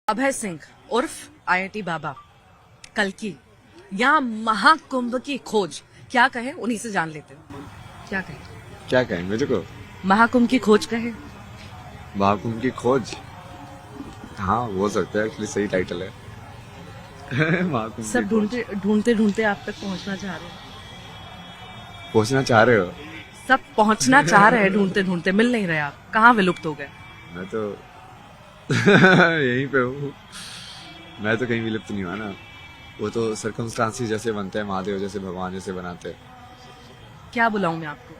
अभय सिंह उर्फ आईआईटी बाबा, कल्कि या महाकुंभ की खोज, क्या कहे उन्हीं से जान लेते हैं। क्या कहे? क्या कहें मुझे को? महाकुंभ की खोज कहे। महाकुंभ की खोज, हाँ हो सकता है, एक्चुअली सही टाइटल है। महाकुंभ सब की खोज। ढूंढते ढूंढते आप तक पहुंचना चाह रहे हैं। पहुंचना चाह रहे हो? सब पहुंचना चाह रहे हैं, ढूंढते ढूंढते मिल नहीं रहे। आप कहाँ विलुप्त हो गए? मैं तो यहीं पे हूँ। मैं तो कहीं विलुप्त नहीं हुआ ना। वो तो सर्कमस्टांसिस जैसे बनते हैं, महादेव जैसे, भगवान जैसे बनाते हैं। क्या बुलाऊं मैं आपको?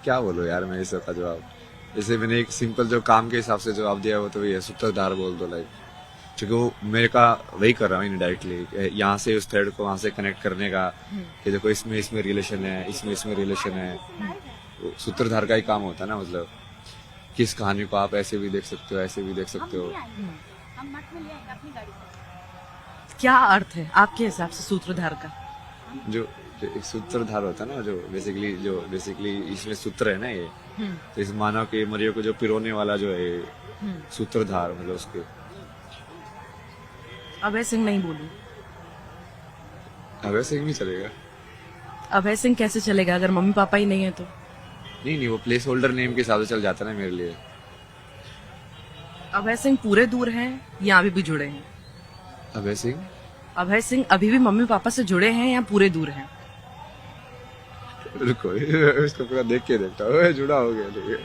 क्या बोलो यार मैं इस सब का जवाब। जैसे मैंने एक सिंपल जो काम के हिसाब से जवाब दिया वो तो वही है, सूत्रधार बोल दो। लाइक क्योंकि वो मेरे का वही कर रहा हूँ इनडायरेक्टली, यहाँ से उस थ्रेड को वहां से कनेक्ट करने का कि देखो इसमें रिलेशन है, इसमें रिलेशन है। वो सूत्रधार का ही काम होता है ना, मतलब किस कहानी को आप ऐसे भी देख सकते हो, ऐसे भी देख सकते हो। क्या अर्थ है आपके हिसाब से सूत्रधार का? जो जो एक सूत्रधार होता है ना, जो बेसिकली इसमें सूत्र है ना ये, तो इस मानव के मरियो को जो पिरोने वाला जो है सूत्रधार, मतलब उसके। अभय सिंह नहीं बोलूं? अभय सिंह नहीं चलेगा। अभय सिंह कैसे चलेगा अगर मम्मी पापा ही नहीं है तो? नहीं, वो प्लेस होल्डर नेम के हिसाब से चल जाता है ना मेरे लिए। अभय सिंह पूरे दूर हैं या अभी भी जुड़े हैं? अभय सिंह, अभय सिंह अभी भी मम्मी पापा से जुड़े हैं या पूरे दूर हैं? रुको इसको पूरा देख के देखता हूँ, जुड़ा हो गया। ठीक है,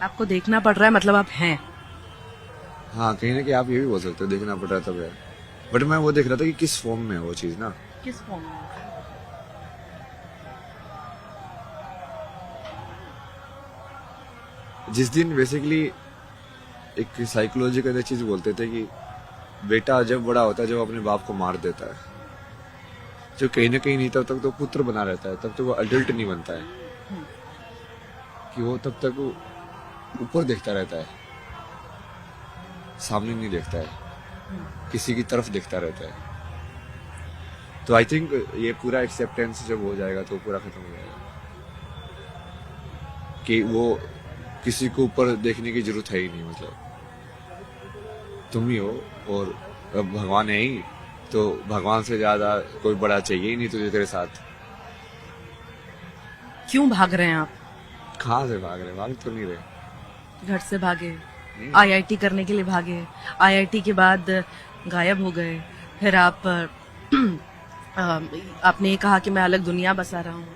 आपको देखना पड़ रहा है, मतलब आप हैं। हाँ कहीं ना कहीं आप ये भी बोल सकते हो, देखना पड़ रहा था यार। बट मैं वो देख रहा था कि किस फॉर्म में है वो चीज ना। किस फॉर्म में? जिस दिन बेसिकली एक साइकोलॉजी का चीज बोलते थे कि बेटा जब बड़ा होता है, जब अपने बाप को मार देता है, जो कहीं ना कहीं नहीं, तब तक तो पुत्र बना रहता है, तब तक वो अडल्ट नहीं बनता है। कि वो तब तक वो ऊपर देखता रहता है, सामने नहीं देखता है, किसी की तरफ देखता रहता है। तो आई थिंक ये पूरा एक्सेप्टेंस जब हो जाएगा तो पूरा खत्म हो जाएगा कि वो किसी को ऊपर देखने की जरूरत है ही नहीं। मतलब तुम ही हो और अब भगवान है ही, तो भगवान से ज्यादा कोई बड़ा चाहिए ही नहीं तुझे तेरे साथ। क्यों भाग रहे हैं आप? कहाँ से भाग रहे? भाग तो नहीं रहे। घर से भागे, आईआईटी करने के लिए भागे, आईआईटी के बाद गायब हो गए, फिर आप आपने ये कहा कि मैं अलग दुनिया बसा रहा हूँ,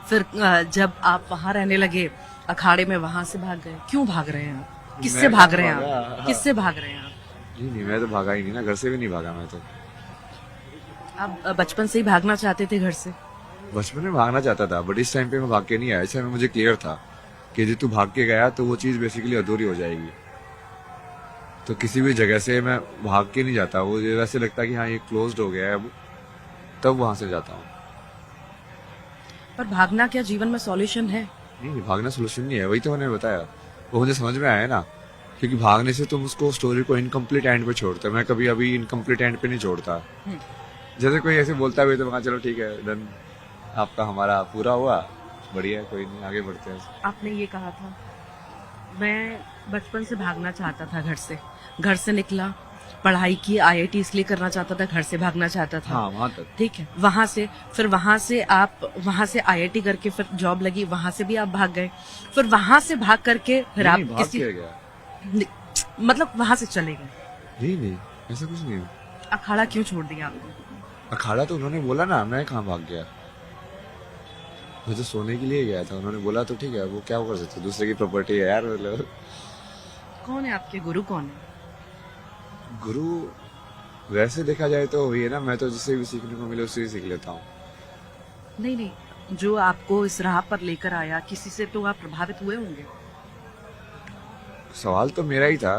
फिर जब आप वहां रहने लगे अखाड़े में, वहां से भाग गए। क्यों भाग रहे हैं आप? किससे मैं भाग रहे हैं भागा? आप? किससे भाग रहे हैं आप? नहीं, मैं तो भागा ही नहीं ना, घर से भी नहीं भागा मैं तो। आप बचपन से ही भागना चाहते थे घर से? बचपन में भागना चाहता था, बट इस टाइम पे मैं भाग के नहीं आया। इस टाइम में मुझे क्लियर था कि यदि तू भाग के गया तो वो चीज बेसिकली अधूरी हो जाएगी। तो किसी भी जगह से मैं भाग के नहीं जाता, वो वैसे लगता है कि हाँ ये क्लोज्ड हो गया है अब, तब वहां से जाता हूँ। पर भागना क्या जीवन में सॉल्यूशन है? नहीं, भागना सोल्यूशन नहीं है, वही तो मैंने बताया। वो मुझे समझ में आया ना, क्योंकि भागने से तुम उसको स्टोरी को इनकम्प्लीट एंड पे छोड़ते हो। मैं कभी अभी इनकम्प्लीट एंड पे नहीं छोड़ता। जैसे कोई ऐसे बोलता है तो मैं चलो ठीक है डन, आपका हमारा पूरा हुआ, बढ़िया है, कोई नहीं, आगे बढ़ते हैं। आपने ये कहा था मैं बचपन से भागना चाहता था घर से निकला, पढ़ाई की, आईआईटी इसलिए करना चाहता था, घर से भागना चाहता था। हाँ वहां तक। ठीक है, फिर वहां से आईआईटी करके फिर जॉब लगी, वहां से भी आप भाग गए, फिर वहां से भाग करके फिर आप नहीं, भाग किसी के गया। मतलब वहां से चले गए। नहीं, ऐसा कुछ नहीं है। अखाड़ा क्यों छोड़ दिया आपने? अखाड़ा तो उन्होंने बोला ना, मैं कहाँ भाग गया। मैं तो सोने के लिए गया था, उन्होंने बोला तो ठीक है, वो क्या कर सकते, दूसरे की प्रॉपर्टी है यार। मतलब कौन है आपके गुरु? कौन है गुरु? वैसे देखा जाए तो वही है ना, मैं तो जिससे भी सीखने को मिले उससे ही सीख लेता हूँ। नहीं, जो आपको इस राह पर लेकर आया, किसी से तो आप प्रभावित हुए होंगे। सवाल तो मेरा ही था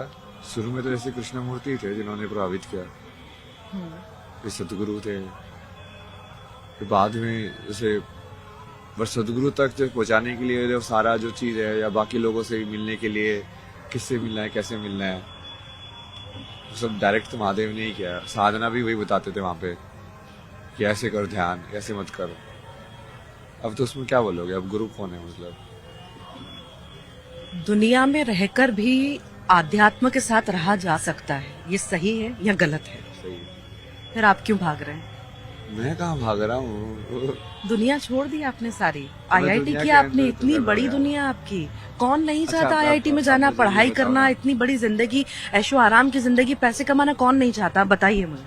शुरू में, तो जैसे कृष्णमूर्ति थे जिन्होंने प्रभावित किया, फिर सदगुरु थे, फिर बाद में जैसे बस सदगुरु तक जो पहुंचाने के लिए जो सारा जो चीज है, या बाकी लोगों से मिलने के लिए किससे मिलना है, कैसे मिलना है, वो सब डायरेक्ट तो महादेव ने ही किया। साधना भी वही बताते थे वहां पे कि ऐसे कर ध्यान, ऐसे मत कर। अब तो उसमें क्या बोलोगे, अब गुरु कौन है मतलब? दुनिया में रहकर भी आध्यात्म के साथ रहा जा सकता है, ये सही है या गलत है? सही। फिर आप क्यों भाग रहे हैं? मैं कहाँ भाग रहा हूँ? दुनिया छोड़ दी आपने सारी, मैं आईआईटी दुनिया की के आपने, अंदर तो इतनी मैं बड़ी गया। दुनिया आपकी। कौन नहीं अच्छा, चाहता आप- आईआईटी में आप जाना, मुझे ये पढ़ाई बताओ करना, ना। इतनी बड़ी जिंदगी, ऐशो आराम की जिंदगी, पैसे कमाना कौन नहीं चाहता? आप बताइए मुझे।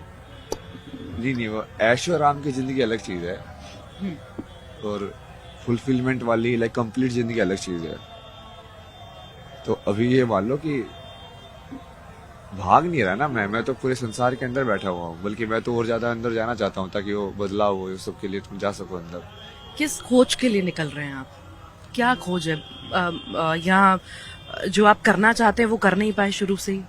नहीं नहीं, वो ऐशो आराम की जिंदगी अलग चीज है, और फुलफिलमेंट वाली लाइक कंप्लीट जिंदगी अलग चीज है। तो अभी ये मान लो कि भाग नहीं रहा ना मैं तो पूरे संसार के अंदर बैठा हुआ हूँ, बल्कि मैं तो और ज्यादा अंदर जाना चाहता हूँ, ताकि वो बदलाव हो, उस सब के लिए तुम जा सको अंदर। किस खोज के लिए निकल रहे हैं आप? क्या खोज है? यहाँ जो आप करना चाहते हैं वो कर नहीं पाए शुरू से ही?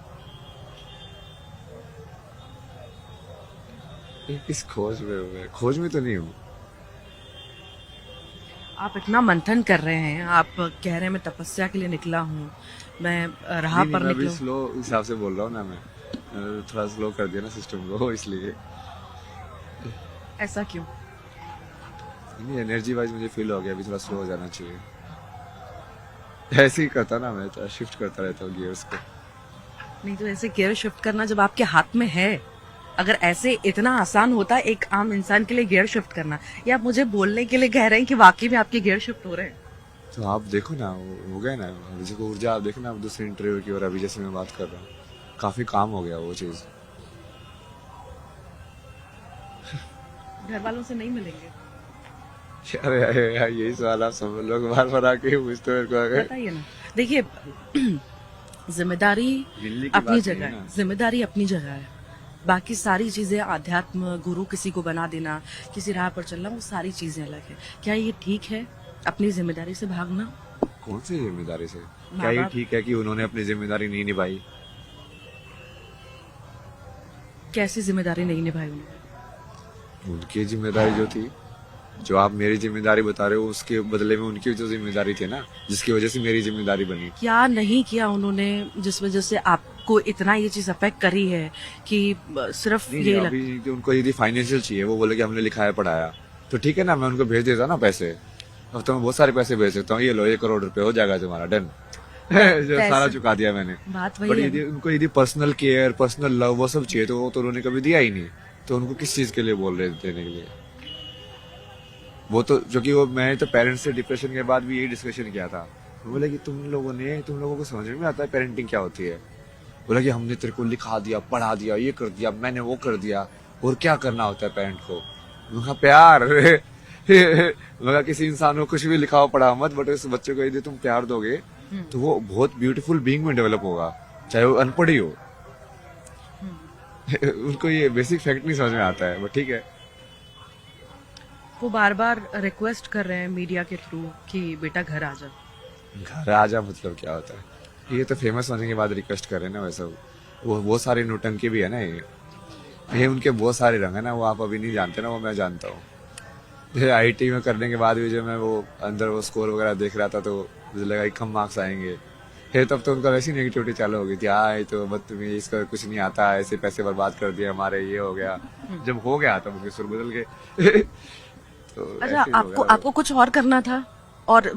किस खोज में हूँ मैं? खोज में तो नहीं हूँ। आप इतना मंथन कर रहे हैं, आप कह रहे हैं मैं तपस्या के लिए निकला हूँ, मैं राह नहीं, पर मैं अभी निकला हूँ। स्लो हिसाब से बोल रहा हूँ ना मैं। थोड़ा स्लो कर दिया ना सिस्टम को, इसलिए। ऐसा क्यों? नहीं, एनर्जी वाइज मुझे फील हो गया अभी थोड़ा स्लो हो जाना चाहिए। ऐसे ही करता ना मैं, तो शिफ्ट करता रहता हूँ गियर्स को। नहीं तो ऐसे गियर शिफ्ट करना जब आपके हाथ में है, अगर ऐसे इतना आसान होता एक आम इंसान के लिए गियर शिफ्ट करना, या आप मुझे बोलने के लिए कह रहे हैं कि वाकई में आपके गियर शिफ्ट हो रहे हैं? तो आप देखो ना, वो हो गया ना, जैसे को ऊर्जा आप देखो ना, अब दूसरे इंटरव्यू की, और अभी जैसे मैं बात कर रहा हूँ, काफी काम हो गया वो चीज। घर वालों से नहीं मिलेंगे? अरे अरे यार, यही सवाल आप सब लोग बार बार आके पूछते हो मेरे को। अगर बताइए ना। देखिए, जिम्मेदारी मिलने की अपनी बात जगह नहीं है है, ना। जिम्मेदारी अपनी जगह है। बाकी सारी चीजें, आध्यात्म, गुरु किसी को बना देना, किसी राह पर चलना, वो सारी चीजें अलग है। क्या ये ठीक है अपनी जिम्मेदारी से भागना? कौन सी जिम्मेदारी से? माँ क्या ये बाप- ठीक है कि उन्होंने अपनी जिम्मेदारी नहीं निभाई? कैसी जिम्मेदारी नहीं निभाई उन्होंने? उनकी जिम्मेदारी जो थी, जो आप मेरी जिम्मेदारी बता रहे हो, उसके बदले में उनकी जो जिम्मेदारी थी ना, जिसकी वजह से मेरी जिम्मेदारी बनी। क्या नहीं किया उन्होंने जिस वजह से आपको इतना ये चीज अफेक्ट करी है कि सिर्फ नहीं, ये नहीं, अभी तो उनको यदि फाइनेंशियल चाहिए, वो बोले कि हमने लिखाया पढ़ाया, तो ठीक है ना, मैं उनको भेज देता ना पैसे। अब तो मैं बहुत सारे पैसे भेज सकता हूँ, ये लो 1 करोड़ रुपए हो जाएगा तुम्हारा, डन। जो सारा चुका दिया मैंने। बात वही बट है। यदि उनको यदि पर्सनल केयर, पर्सनल लव, वो सब चाहिए, तो वो तो उन्होंने कभी दिया ही नहीं। तो उनको किस चीज के लिए बोल रहे थे देने के लिए? वो तो जो कि वो, मैं तो पेरेंट्स से डिप्रेशन के बाद भी यही डिस्कशन किया था। वो बोले कि तुम लोगों को समझ में आता है पेरेंटिंग क्या होती है? बोला कि हमने तेरे को लिखा दिया, पढ़ा दिया, ये कर दिया, मैंने वो कर दिया, और क्या करना होता है पेरेंट को? मैं कहा प्यार। मैं कहा किसी इंसान को कुछ भी लिखाओ पढ़ा मत, बट उस बच्चे को यदि तुम प्यार दोगे तो वो बहुत ब्यूटीफुल बीइंग में डेवलप होगा, चाहे वो अनपढ़ ही हो। उनको ये बेसिक फैक्ट नहीं समझ में आता है, बट ठीक है। वो बार बार रिक्वेस्ट कर रहे हैं मीडिया के थ्रू कि बेटा घर आ जा। घर आ जा मतलब क्या होता है? ये तो फेमस होने के बाद रिक्वेस्ट कर रहे हैं ना, वैसा वो बहुत सारी नौटंकी भी है ना, ये उनके बहुत सारे रंग है ना, वो आप अभी नहीं जानते ना, वो मैं जानता हूँ। आईटी में करने के बाद भी जो मैं वो अंदर वो स्कोर वगैरह देख रहा था, तो मुझे लगा कि कम मार्क्स आएंगे। फिर तब तो उनका वैसी नेगेटिविटी चालू हो गई थी, आए तो बदतमीज, इसका कुछ नहीं आता, ऐसे पैसे बर्बाद कर दिए हमारे, ये हो गया। जब हो गया तब उनके सुर बदल गए। तो अच्छा, ऐसे ही हो आपको गया। आपको कुछ और करना था और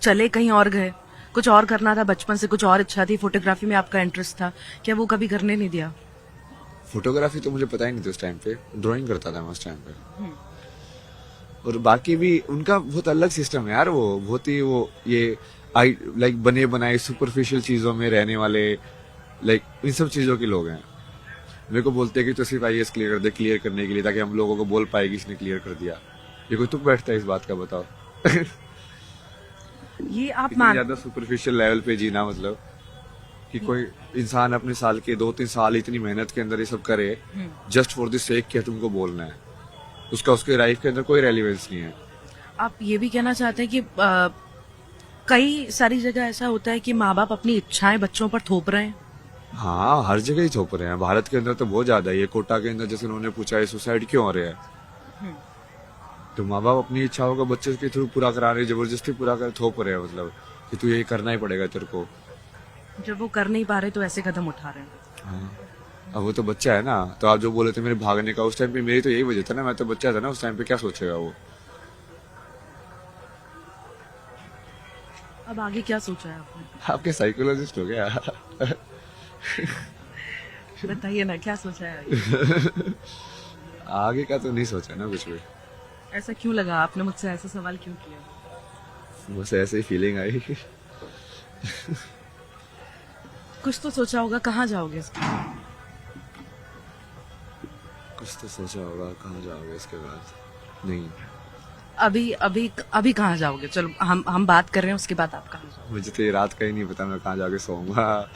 चले कहीं और गए? कुछ और करना था, बचपन से कुछ और इच्छा थी, फोटोग्राफी में आपका इंटरेस्ट था, क्या वो कभी करने नहीं दिया? फोटोग्राफी तो मुझे पता ही नहीं था उस टाइम पे, ड्राइंग करता था मैं उस टाइम पे। और बाकी भी उनका बहुत अलग सिस्टम है यार, वो बहुत ही वो ये लाइक बने बनाए सुपरफिशियल चीजों में रहने वाले, लाइक इन सब चीजों के लोग हैं। मेरे को बोलते हैं कि तो सिर्फ आईएएस क्लियर कर दे, क्लियर करने के लिए, ताकि हम लोगों को बोल पाए कि इसने क्लियर कर दिया। ये कोई तुक बैठता है इस बात का, बताओ? ये आप इतनी मान ज्यादा सुपरफिशियल लेवल पे जीना, मतलब कि कोई इंसान अपने साल के 2-3 साल इतनी मेहनत के अंदर ये सब करे, जस्ट फॉर द सेक कि तुमको बोलना है, उसका उसके लाइफ के अंदर कोई रेलिवेंस नहीं है। आप ये भी कहना चाहते हैं कि कई सारी जगह ऐसा होता है कि माँ बाप अपनी इच्छाएं बच्चों पर थोप रहे हैं? हाँ, हर जगह ही थोप रहे हैं, भारत के अंदर तो बहुत ज्यादा है। ये कोटा के अंदर जैसे उन्होंने पूछा है सुसाइड क्यों हो रहे हैं, तो माँ बाप अपनी इच्छाओं को बच्चे के थ्रू पूरा करा रहे हैं, जबरदस्ती पूरा कर थोप रहे हैं, मतलब कि तू ये करना ही पड़ेगा तेरे को। जब वो कर नहीं पा रहे तो ऐसे कदम उठा रहे हैं। हाँ। अब वो तो बच्चा है ना, तो आप जो बोले थे मेरे भागने का, उस टाइम पे मेरी तो यही वजह था ना, मैं तो बच्चा था ना उस टाइम पे, क्या सोचेगा वो। अब आगे क्या सोचा है आपने? आपके साइकोलॉजिस्ट हो गया। बताइए ना, क्या सोचा है आगे? आगे का तो नहीं सोचा ना कुछ भी, ऐसा क्यों लगा, आपने मुझसे ऐसा सवाल क्यों किया? बस ऐसे ही फीलिंग आई। कुछ तो सोचा होगा, कहाँ जाओगे इसके बाद? कुछ तो सोचा होगा, कहाँ जाओगे इसके बाद? नहीं, अभी अभी अभी कहाँ जाओगे? चलो हम बात कर रहे हैं, उसके बाद आप कहाँ जाओगे? मुझे तो ये रात का ही नहीं पता मैं कहाँ जाके सोऊंगा।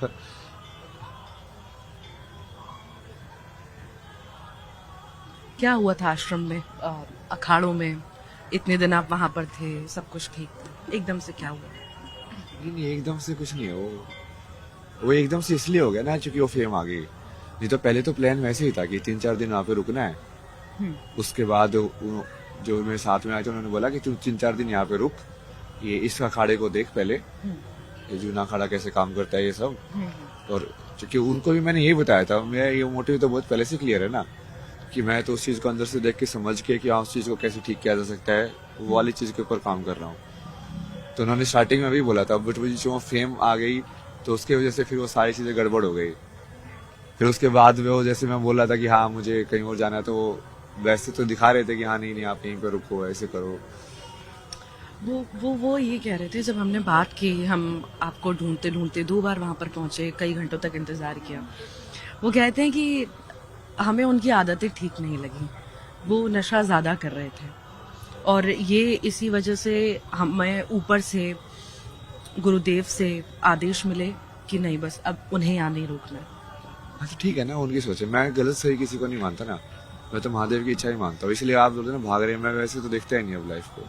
क्या हुआ था आश्रम में, अखाड़ों में? इतने दिन आप वहां पर थे, सब कुछ ठीक था, एकदम से क्या हुआ? नहीं, एकदम से कुछ नहीं है वो एकदम से इसलिए हो गया ना क्योंकि वो फेम आ गई। नहीं तो पहले तो प्लान वैसे ही था कि 3-4 दिन वहाँ पे रुकना है। उसके बाद जो मेरे साथ में आए थे उन्होंने बोला कि तू 3-4 दिन यहाँ पे रुक, ये इस अखाड़े को देख पहले, ये जूना अखाड़ा कैसे काम करता है ये सब। और क्योंकि उनको भी मैंने यही बताया था, मेरा ये मोटिव तो बहुत पहले से क्लियर है ना, कि मैं तो उस चीज को अंदर से देख के समझ के कि हाँ उस चीज को कैसे ठीक किया जा सकता है, वो वाली चीज के ऊपर काम कर रहा हूँ। तो उन्होंने स्टार्टिंग में भी बोला था, बट वो जो फेम आ गई तो उसके वजह से फिर वो सारी चीजें गड़बड़ हो गई। फिर उसके बाद वो जैसे मैं बोल रहा था कि हाँ मुझे कहीं और जाना है, तो वो वैसे तो दिखा रहे थे कि हाँ नहीं नहीं आप यहीं पे रुको, ऐसे करो। वो ये कह रहे थे, जब हमने बात की, हम आपको ढूंढते ढूंढते 2 बार वहां पर पहुंचे, कई घंटों तक इंतजार किया। वो कहते हैं कि हमें उनकी आदतें ठीक नहीं लगी, वो नशा ज्यादा कर रहे थे, और ये इसी वजह से हमें ऊपर से गुरुदेव से आदेश मिले कि नहीं, बस अब उन्हें यहाँ नहीं रोकना। हाँ तो ठीक है ना, उनकी सोच है, मैं गलत सही किसी को नहीं मानता ना, मैं तो महादेव की इच्छा ही मानता हूँ। इसलिए आप बोलते ना भाग रहे हैं, मैं वैसे तो देखता ही नहीं अब लाइफ को।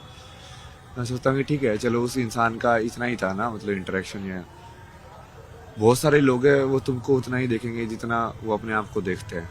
मैं सोचता हूँ कि ठीक है चलो, उस इंसान का इतना ही था ना, मतलब इंटरेक्शन ये। बहुत सारे लोग हैं वो तुमको उतना ही देखेंगे जितना वो अपने आप को देखते हैं।